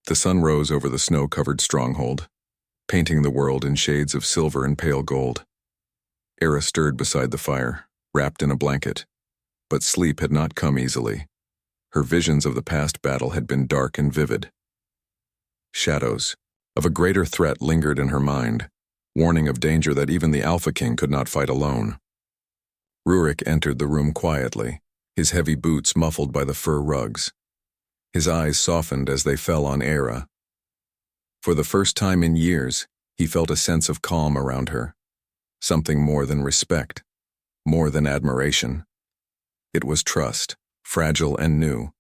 The sun rose over the snow-covered stronghold, painting the world in shades of silver and pale gold. Era stirred beside the fire, wrapped in a blanket, but sleep had not come easily. Her visions of the past battle had been dark and vivid. Shadows of a greater threat lingered in her mind, warning of danger that even the Alpha King could not fight alone. Rurik entered the room quietly, his heavy boots muffled by the fur rugs. His eyes softened as they fell on Era. For the first time in years, he felt a sense of calm around her, something more than respect, more than admiration. It was trust, fragile and new,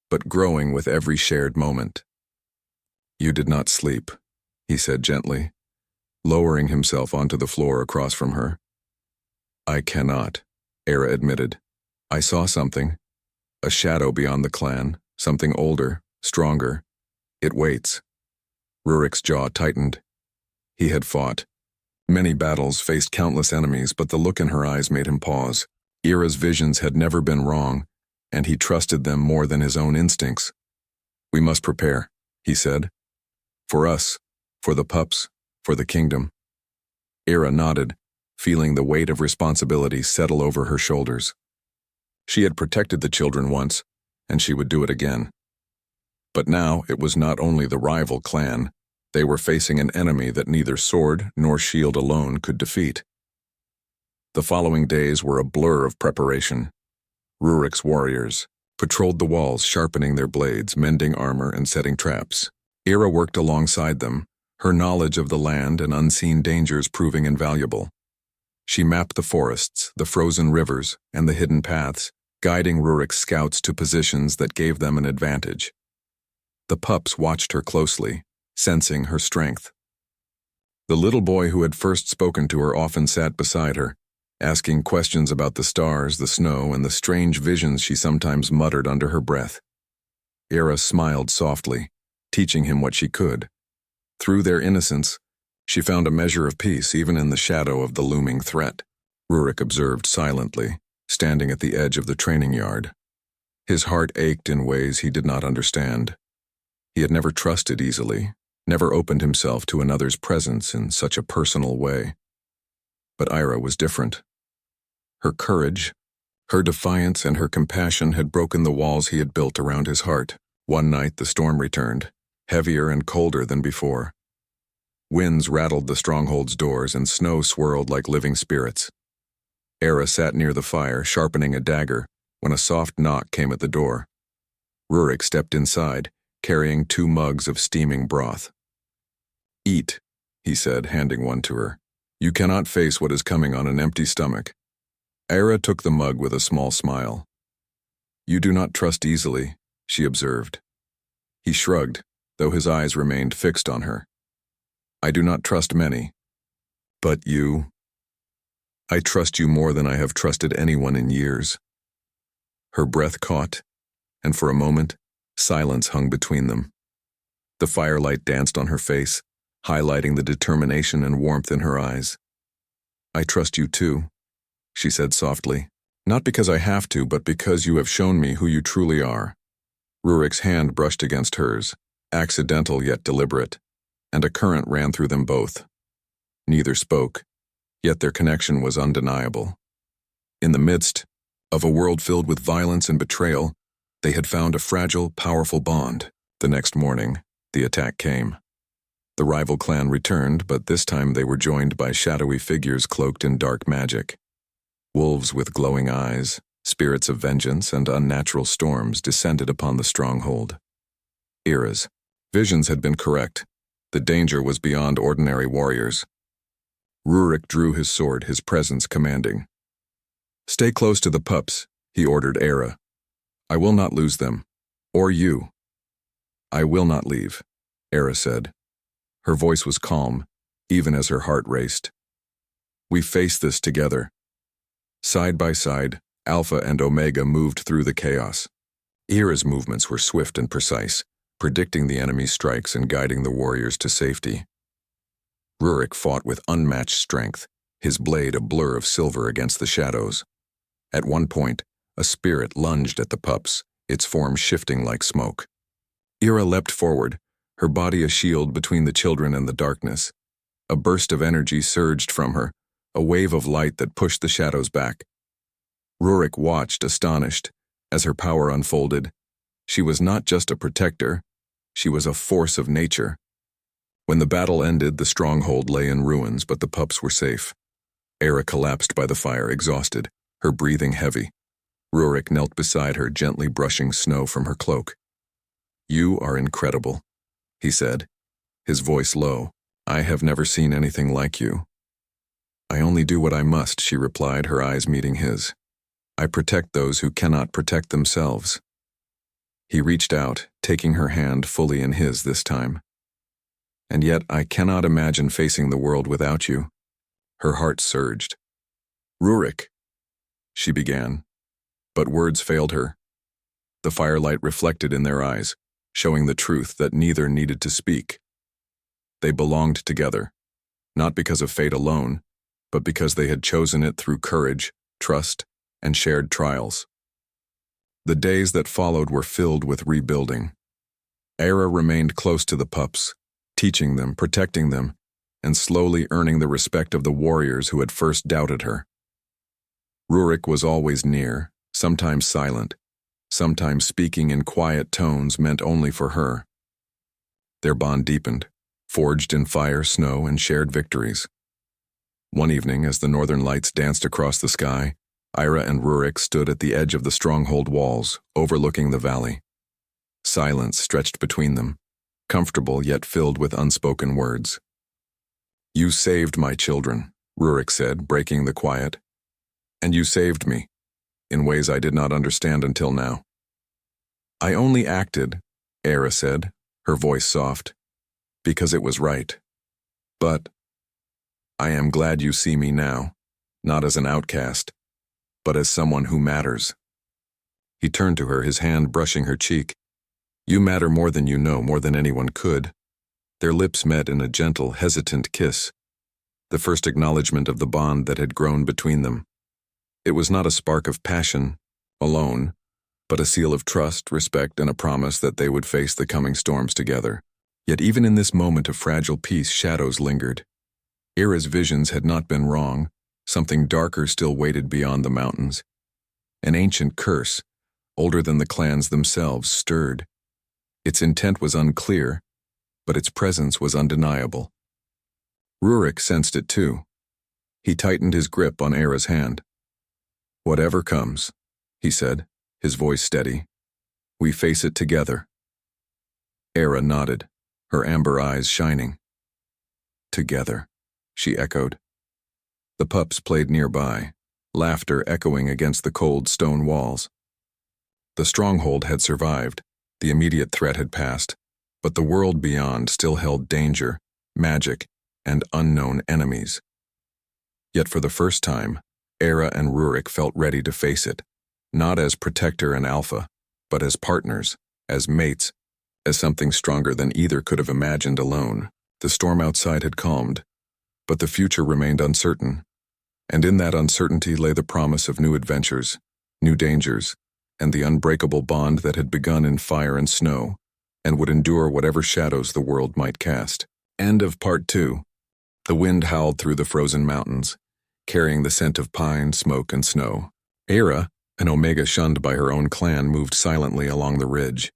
but growing with every shared moment. "You did not sleep," he said gently, lowering himself onto the floor across from her. "I cannot," Era admitted. "I saw something, a shadow beyond the clan, something older, stronger. It waits." Rurik's jaw tightened. He had fought many battles, faced countless enemies, but the look in her eyes made him pause. Era's visions had never been wrong, and he trusted them more than his own instincts. "We must prepare," he said. "For us, for the pups, for the kingdom." Era nodded, feeling the weight of responsibility settle over her shoulders. She had protected the children once, and she would do it again. But now it was not only the rival clan. They were facing an enemy that neither sword nor shield alone could defeat. The following days were a blur of preparation. Rurik's warriors patrolled the walls, sharpening their blades, mending armor, and setting traps. Era worked alongside them, her knowledge of the land and unseen dangers proving invaluable. She mapped the forests, the frozen rivers, and the hidden paths, guiding Rurik's scouts to positions that gave them an advantage. The pups watched her closely, sensing her strength. The little boy who had first spoken to her often sat beside her, asking questions about the stars, the snow, and the strange visions she sometimes muttered under her breath. Era smiled softly, teaching him what she could. Through their innocence, she found a measure of peace even in the shadow of the looming threat. Rurik observed silently, standing at the edge of the training yard. His heart ached in ways he did not understand. He had never trusted easily, never opened himself to another's presence in such a personal way. But Ira was different. Her courage, her defiance, and her compassion had broken the walls he had built around his heart. One night the storm returned, heavier and colder than before. Winds rattled the stronghold's doors and snow swirled like living spirits. Era sat near the fire, sharpening a dagger, when a soft knock came at the door. Rurik stepped inside, carrying 2 mugs of steaming broth. "Eat," he said, handing one to her. "You cannot face what is coming on an empty stomach." Era took the mug with a small smile. "You do not trust easily," she observed. He shrugged, though his eyes remained fixed on her. "I do not trust many. But you? I trust you more than I have trusted anyone in years." Her breath caught, and for a moment, silence hung between them. The firelight danced on her face, highlighting the determination and warmth in her eyes. "I trust you too," she said softly. "Not because I have to, but because you have shown me who you truly are." Rurik's hand brushed against hers, accidental yet deliberate, and a current ran through them both. Neither spoke, yet their connection was undeniable. In the midst of a world filled with violence and betrayal, they had found a fragile, powerful bond. The next morning, the attack came. The rival clan returned, but this time they were joined by shadowy figures cloaked in dark magic. Wolves with glowing eyes, spirits of vengeance, and unnatural storms descended upon the stronghold. Era's visions had been correct. The danger was beyond ordinary warriors. Rurik drew his sword, his presence commanding. "Stay close to the pups," he ordered Era. "I will not lose them. Or you." "I will not leave," Era said. Her voice was calm, even as her heart raced. "We face this together." Side by side, Alpha and Omega moved through the chaos. Era's movements were swift and precise, predicting the enemy's strikes and guiding the warriors to safety. Rurik fought with unmatched strength, his blade a blur of silver against the shadows. At one point, a spirit lunged at the pups, its form shifting like smoke. Era leapt forward, her body a shield between the children and the darkness. A burst of energy surged from her, a wave of light that pushed the shadows back. Rurik watched, astonished, as her power unfolded. She was not just a protector, she was a force of nature. When the battle ended, the stronghold lay in ruins, but the pups were safe. Era collapsed by the fire, exhausted, her breathing heavy. Rurik knelt beside her, gently brushing snow from her cloak. "You are incredible," he said, his voice low. "I have never seen anything like you." "I only do what I must," she replied, her eyes meeting his. "I protect those who cannot protect themselves." He reached out, taking her hand fully in his this time. "And yet I cannot imagine facing the world without you." Her heart surged. "Rurik," she began, but words failed her. The firelight reflected in their eyes, showing the truth that neither needed to speak. They belonged together, not because of fate alone, but because they had chosen it through courage, trust, and shared trials. The days that followed were filled with rebuilding. Era remained close to the pups, teaching them, protecting them, and slowly earning the respect of the warriors who had first doubted her. Rurik was always near, sometimes silent, sometimes speaking in quiet tones meant only for her. Their bond deepened, forged in fire, snow, and shared victories. One evening, as the northern lights danced across the sky, Ira and Rurik stood at the edge of the stronghold walls, overlooking the valley. Silence stretched between them, comfortable yet filled with unspoken words. "You saved my children," Rurik said, breaking the quiet. "And you saved me, in ways I did not understand until now." "I only acted," Era said, her voice soft, "because it was right. But I am glad you see me now, not as an outcast, but as someone who matters." He turned to her, his hand brushing her cheek. "You matter more than you know, more than anyone could." Their lips met in a gentle, hesitant kiss, the first acknowledgement of the bond that had grown between them. It was not a spark of passion alone, but a seal of trust, respect, and a promise that they would face the coming storms together. Yet even in this moment of fragile peace, shadows lingered. Era's visions had not been wrong. Something darker still waited beyond the mountains. An ancient curse, older than the clans themselves, stirred. Its intent was unclear, but its presence was undeniable. Rurik sensed it too. He tightened his grip on Era's hand. "Whatever comes," he said, his voice steady, "we face it together." Era nodded, her amber eyes shining. "Together," she echoed. The pups played nearby, laughter echoing against the cold stone walls. The stronghold had survived, the immediate threat had passed, but the world beyond still held danger, magic, and unknown enemies. Yet for the first time, Era and Rurik felt ready to face it, not as protector and alpha, but as partners, as mates, as something stronger than either could have imagined alone. The storm outside had calmed, but the future remained uncertain, and in that uncertainty lay the promise of new adventures, new dangers, and the unbreakable bond that had begun in fire and snow, and would endure whatever shadows the world might cast. End of Part 2. The wind howled through the frozen mountains, carrying the scent of pine, smoke, and snow. Era, an Omega shunned by her own clan, moved silently along the ridge.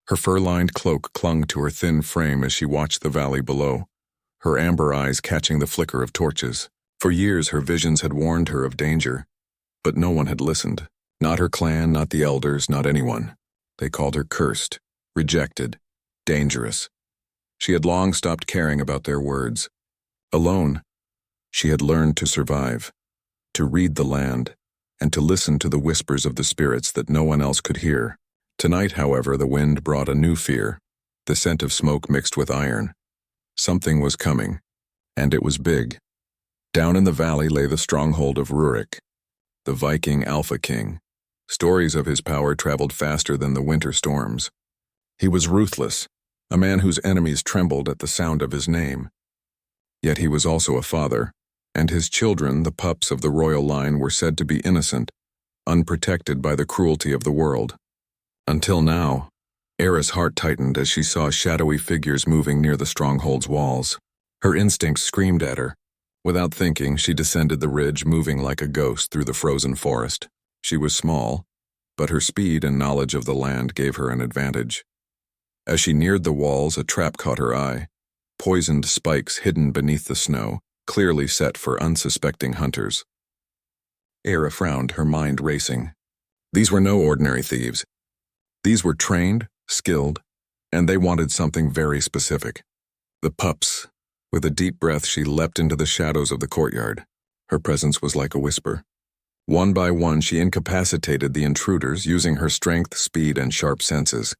Her fur-lined cloak clung to her thin frame as she watched the valley below, her amber eyes catching the flicker of torches. For years her visions had warned her of danger, but no one had listened. Not her clan, not the elders, not anyone. They called her cursed, rejected, dangerous. She had long stopped caring about their words. Alone, she had learned to survive, to read the land, and to listen to the whispers of the spirits that no one else could hear. Tonight, however, the wind brought a new fear, the scent of smoke mixed with iron. Something was coming, and it was big. Down in the valley lay the stronghold of Rurik, the Viking Alpha King. Stories of his power traveled faster than the winter storms. He was ruthless, a man whose enemies trembled at the sound of his name. Yet he was also a father, and his children, the pups of the royal line, were said to be innocent, unprotected by the cruelty of the world. Until now, Era's heart tightened as she saw shadowy figures moving near the stronghold's walls. Her instincts screamed at her. Without thinking, she descended the ridge, moving like a ghost through the frozen forest. She was small, but her speed and knowledge of the land gave her an advantage. As she neared the walls, a trap caught her eye. Poisoned spikes hidden beneath the snow, clearly set for unsuspecting hunters. Era frowned, her mind racing. These were no ordinary thieves. These were trained, skilled, and they wanted something very specific. The Pups. With a deep breath, she leapt into the shadows of the courtyard. Her presence was like a whisper. One by one, she incapacitated the intruders, using her strength, speed, and sharp senses.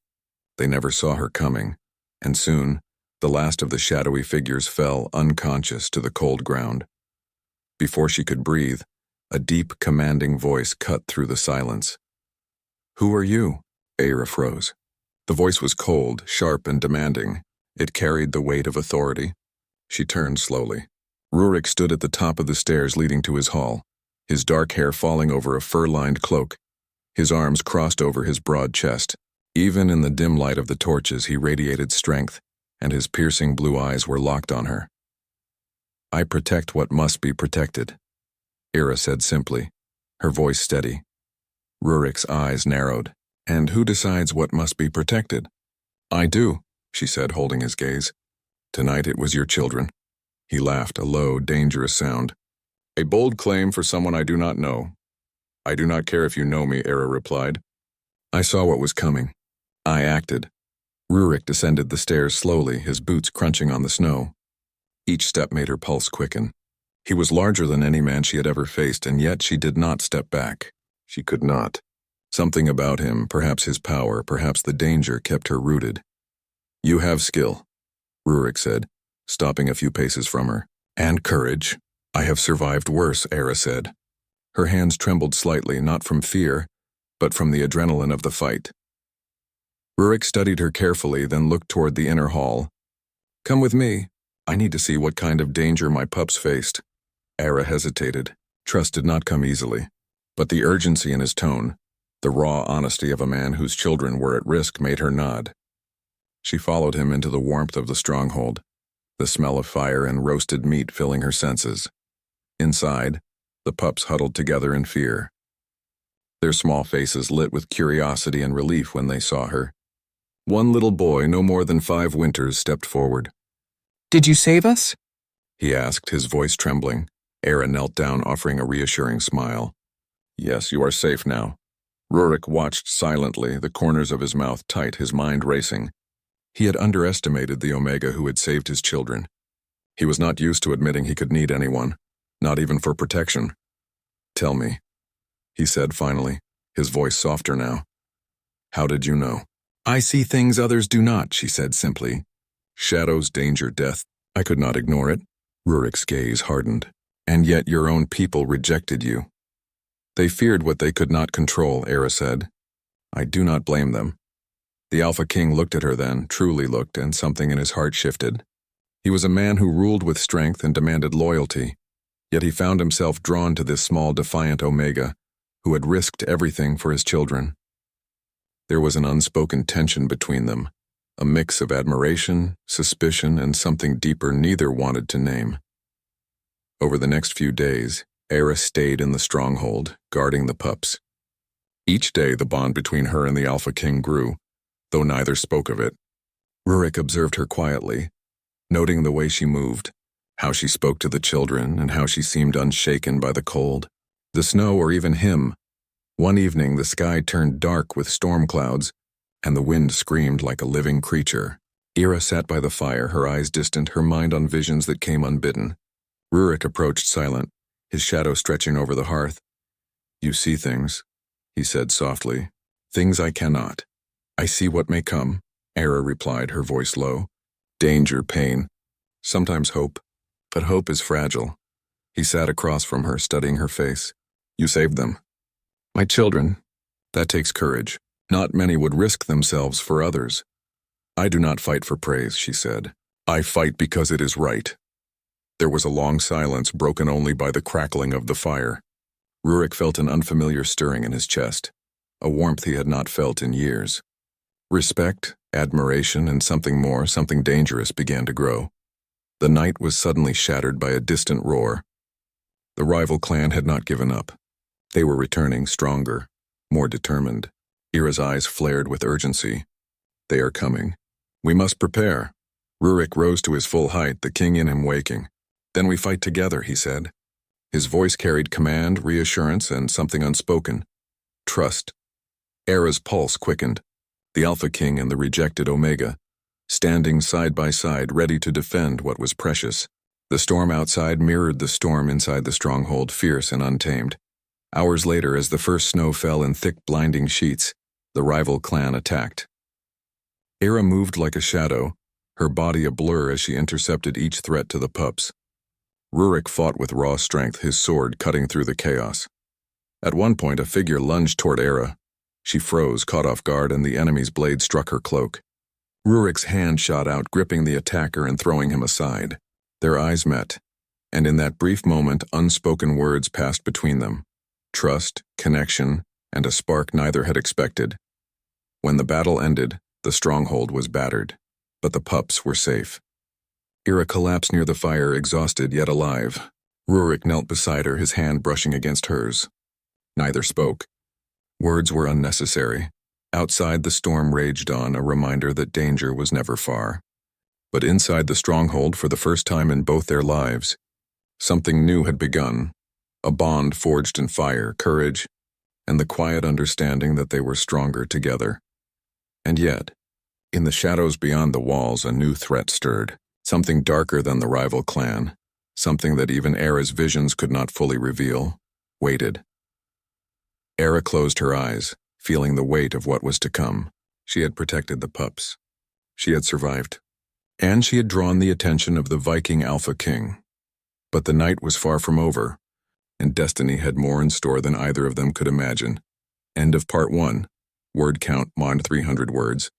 They never saw her coming, and soon, the last of the shadowy figures fell unconscious to the cold ground. Before she could breathe, a deep, commanding voice cut through the silence. "Who are you?" Era froze. The voice was cold, sharp, and demanding. It carried the weight of authority. She turned slowly. Rurik stood at the top of the stairs leading to his hall, his dark hair falling over a fur-lined cloak. His arms crossed over his broad chest. Even in the dim light of the torches, he radiated strength, and his piercing blue eyes were locked on her. "I protect what must be protected," Era said simply, her voice steady. Rurik's eyes narrowed. "And who decides what must be protected?" "I do," she said, holding his gaze. "Tonight it was your children." He laughed, a low, dangerous sound. "A bold claim for someone I do not know." "I do not care if you know me," Era replied. "I saw what was coming. I acted." Rurik descended the stairs slowly, his boots crunching on the snow. Each step made her pulse quicken. He was larger than any man she had ever faced, and yet she did not step back. She could not. Something about him, perhaps his power, perhaps the danger, kept her rooted. "You have skill," Rurik said, stopping a few paces from her. "And courage." "I have survived worse," Era said. Her hands trembled slightly, not from fear, but from the adrenaline of the fight. Rurik studied her carefully, then looked toward the inner hall. "Come with me. I need to see what kind of danger my pups faced." Era hesitated. Trust did not come easily, but the urgency in his tone, the raw honesty of a man whose children were at risk, made her nod. She followed him into the warmth of the stronghold, the smell of fire and roasted meat filling her senses. Inside, the pups huddled together in fear. Their small faces lit with curiosity and relief when they saw her. One little boy, no more than 5 winters, stepped forward. "Did you save us?" he asked, his voice trembling. Era knelt down, offering a reassuring smile. "Yes, you are safe now." Rurik watched silently, the corners of his mouth tight, his mind racing. He had underestimated the Omega who had saved his children. He was not used to admitting he could need anyone, not even for protection. "Tell me," he said finally, his voice softer now. "How did you know?" "I see things others do not," she said simply. "Shadows, danger, death. I could not ignore it." Rurik's gaze hardened. "And yet your own people rejected you." "They feared what they could not control," Era said. "I do not blame them." The Alpha King looked at her then, truly looked, and something in his heart shifted. He was a man who ruled with strength and demanded loyalty, yet he found himself drawn to this small, defiant Omega, who had risked everything for his children. There was an unspoken tension between them, a mix of admiration, suspicion, and something deeper neither wanted to name. Over the next few days, Era stayed in the stronghold, guarding the pups. Each day the bond between her and the Alpha King grew, though neither spoke of it. Rurik observed her quietly, noting the way she moved, how she spoke to the children, and how she seemed unshaken by the cold, the snow, or even him. One evening the sky turned dark with storm clouds, and the wind screamed like a living creature. Era sat by the fire, her eyes distant, her mind on visions that came unbidden. Rurik approached silent, his shadow stretching over the hearth. "You see things," he said softly. "Things I cannot." "I see what may come," Era replied, her voice low. "Danger, pain, sometimes hope, but hope is fragile." He sat across from her, studying her face. "You saved them." "My children. That takes courage. Not many would risk themselves for others." "I do not fight for praise," she said. "I fight because it is right." There was a long silence, broken only by the crackling of the fire. Rurik felt an unfamiliar stirring in his chest, a warmth he had not felt in years. Respect, admiration, and something more, something dangerous began to grow. The night was suddenly shattered by a distant roar. The rival clan had not given up. They were returning stronger, more determined. Ira's eyes flared with urgency. They are coming. We must prepare. Rurik rose to his full height, the king in him waking. Then we fight together, he said. His voice carried command, reassurance, and something unspoken. Trust. Era's pulse quickened. The Alpha King and the rejected Omega, standing side by side, ready to defend what was precious. The storm outside mirrored the storm inside the stronghold, fierce and untamed. Hours later, as the first snow fell in thick, blinding sheets, the rival clan attacked. Era moved like a shadow, her body a blur as she intercepted each threat to the pups. Rurik fought with raw strength, his sword cutting through the chaos. At one point, a figure lunged toward Era. She froze, caught off guard, and the enemy's blade struck her cloak. Rurik's hand shot out, gripping the attacker and throwing him aside. Their eyes met, and in that brief moment, unspoken words passed between them. Trust, connection, and a spark neither had expected. When the battle ended, the stronghold was battered, but the pups were safe. Ira collapsed near the fire, exhausted yet alive. Rurik knelt beside her, his hand brushing against hers. Neither spoke. Words were unnecessary. Outside, the storm raged on, a reminder that danger was never far. But inside the stronghold, for the first time in both their lives, something new had begun, a bond forged in fire, courage, and the quiet understanding that they were stronger together. And yet, in the shadows beyond the walls, a new threat stirred, something darker than the rival clan, something that even Era's visions could not fully reveal, waited. Era closed her eyes, feeling the weight of what was to come. She had protected the pups. She had survived. And she had drawn the attention of the Viking Alpha King. But the night was far from over, and destiny had more in store than either of them could imagine. End of Part 1. Word count, mod 300 words.